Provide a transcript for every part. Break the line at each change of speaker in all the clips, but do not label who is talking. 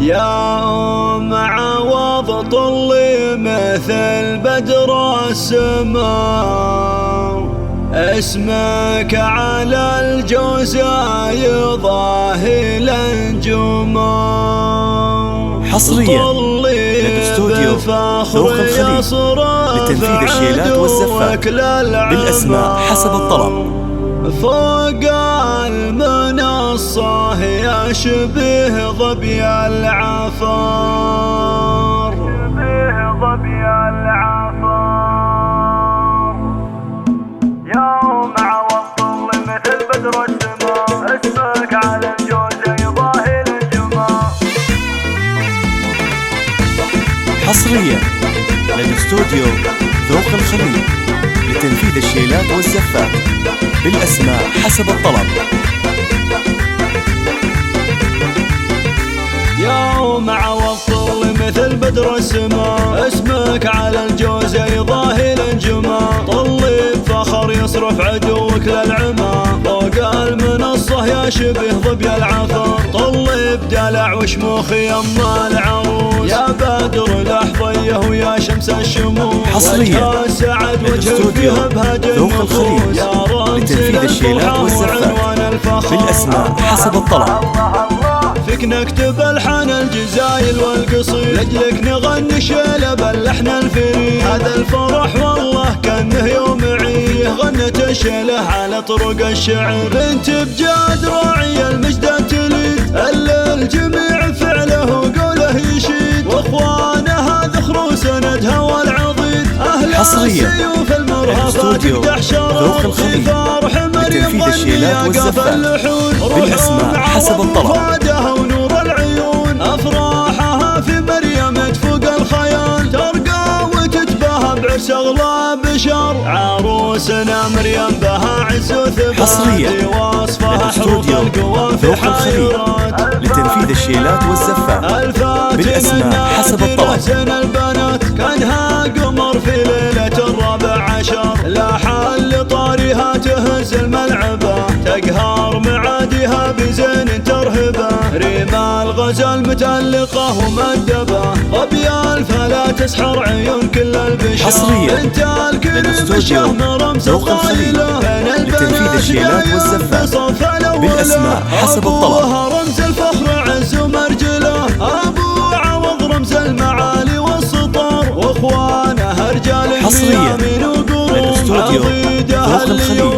يا أم عوض طلي مثل بدر السماء، اسمك على الجوزاء ضاهي الانجمام.
حصريا من استوديو ذوق الخليج لتنفيذ الشيلات والزفات بالأسماء حسب الطلب.
فوق المنصة يشبه ظبي العفار، يوم عوض طل مثل بدر السماء، اسمك على الجوزة يضاهي الانجمام.
حصريا من استوديو ذوق الخليج لتنفيذ الشيلات والزفات بالأسماء حسب الطلب.
يوم عوض طل مثل بدر السماء، اسمك على الجوزة يضاهي الانجمام. طلي بفخر يصرف عدوك للعمى، فوق المنصة يشبه ظبي العفار. طلي بدلع وشموخ يما العروس، يا بدر لحظيه ويا شمس الشموس.
حصريا
سعد
من
وجهك
استوديو
فيها بهج
ذوق الخليج لتنفيذ الشيلات والزفات بالأسماء حسب الطلب.
فيك نكتب الحان الجزايل والقصيد، لجلك نغني شيله باللحن الفريد. هذا الفرح والله كانه يوم عيه، غنت الشيله على طرق الشعر. بنت بجاد راعي المجد تليد، الجميع فعله وقوله يشيد. واخوانها ذخر سندها والعضيد، اهل السيوف المرهفات تقدح شرار. في فرح مريم
الشيلات والزفات بالأسماء حسب الطلب.
ونور العيون أفراحها في مريم تفوق الخيال، ترقى وتتباهى بعرس أغلى بشر. عروسنا مريم بها عز وثبات،
حصريا من استوديو ذوق الخليج لتنفيذ الشيلات والزفات بالأسماء حسب الطلب.
البنات كانها قمر في ليلة 14، لا حل طارها تهز الملعبة، تقهر معاديها بزين ترهبه. رمال غزل متألقة ومدبة، ظبيال فلا تسحر عيون كل البشر.
حصريا من استوديو ذوق الخليج لتنفيذ الشيلات والزفات بالأسماء حسب الطلب.
رمز الفخر عز ومرجله، أبو عوض رمز المعالي والسطر. واخوانه رجال
حصريا من استوديو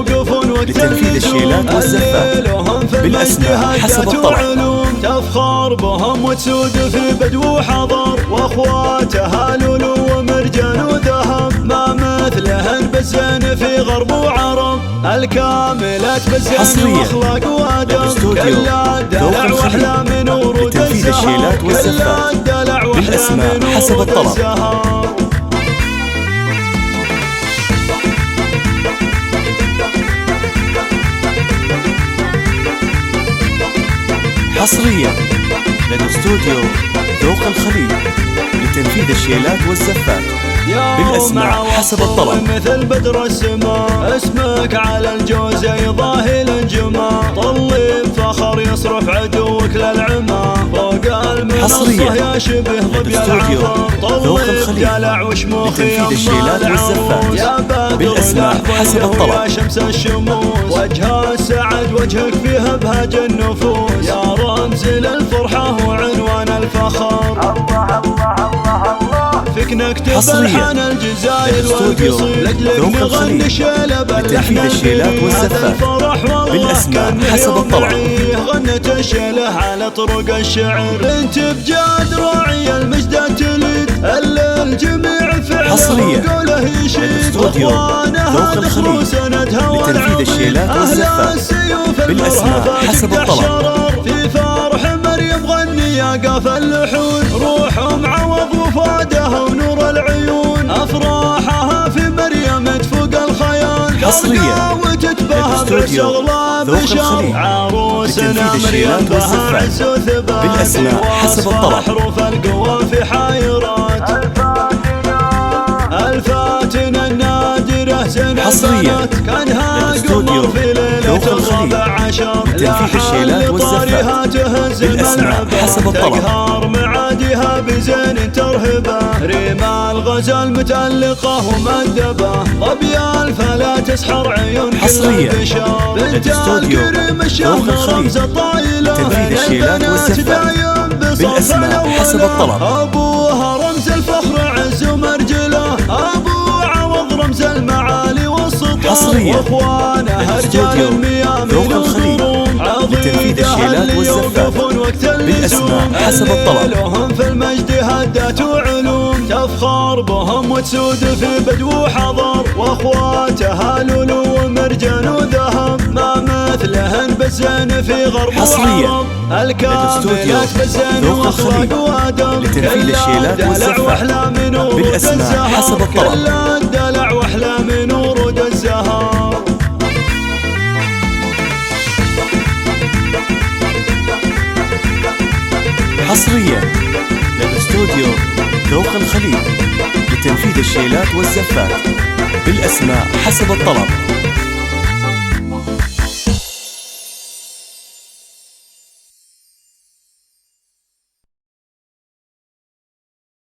ذوق الخليج لتنفيذ الشيلات والزفات بالأسماء حسب الطلب.
تفخر بهم وتسود في بدو وحضر، واخواتها لولو ومرجان وذهب. ما مثلهن بالزين في غرب وعرب، الكاملات بالزين واخلاق وادب. كل الدلع واحلام ورود
لتنفيذ الشيلات والزفات بالأسماء حسب الطلب. حصريا من استوديو ذوق الخليج لتنفيذ الشيلات والزفات بالأسماء حسب الطلب.
مثل بدر السماء، اسمك على الجوزة يضاهي الانجمام. طلي بفخر يصرف عدوك للعمى، فوق المنصة يشبه ظبي العفار. طلي بدلع وشموخ
لتنفيذ الشيلات والزفات
يا
بالأسماء حسب الطلب.
يا شمس الشموس، وجه السعد وجهك فيها بهج النفوس. يا رمز للفرحة وعنوان الفخر. الله الله الله الله، فيك نكتب الحان الجزايل والقصيد، لجلك نغني شيله باللحن
الشيلات والزفات بالأسماء حسب الطلب.
غنت الشيله على طرق الشعر. بنت بجاد راعي المجد تليد، الجميع فعله وقوله يشيد. واخوانها ذخر سندها
لتنفيذ الشيلات والزفات بالأسماء حسب الطلب.
في فرح مريم غني يا قاف اللحون، روح عوض وفادها ونور العيون. افراحها في مريم تفوق الخيال،
حصريا
وتتباهى
استوديو ذوق الخليج لتنفيذ الشيلات والزفات بالأسماء حسب الطلب.
حروف القوى في حيرات، الفاتنة النادرة زين
حصريا
كانها
استوديو
قمر في ليلة الرابع عشر.
لتنفيذ الشيلات والزفات بالأسماء حسب الطلب.
تقهر معاديها بزين ترهبه، رمال غزل متألقة ومدبة، ظبيان فلا تسحر عيون
حصريا
بنت
استوديو ذوق الخليج. تنفيذ الشيلات والزفات بالأسماء حسب الطلب.
أبوها رمز الفخر عز ومرجله، أبو عوض رمز المعالي والسطور،
حصريا
واخوانها رجال الميامين
ذوق الخليج. لتنفيذ الشيلات والزفات بالأسماء حسب الطلب.
لهم في المجد هدات وعلوم، تفخر بهم وتسود في بدو وحضر، واخواتها لولو ومرجان وذهب، ما مثلهن بالزين في غرب
حصريا
الكاملات بالزين واخلاق وادب،
لتنفيذ الشيلات والزفات بالأسماء حسب الطلب.
كل الدلع واحلام ورود الزهر.
حصريا لدى استوديو ذوق الخليج لتنفيذ الشيلات والزفات بالأسماء حسب الطلب.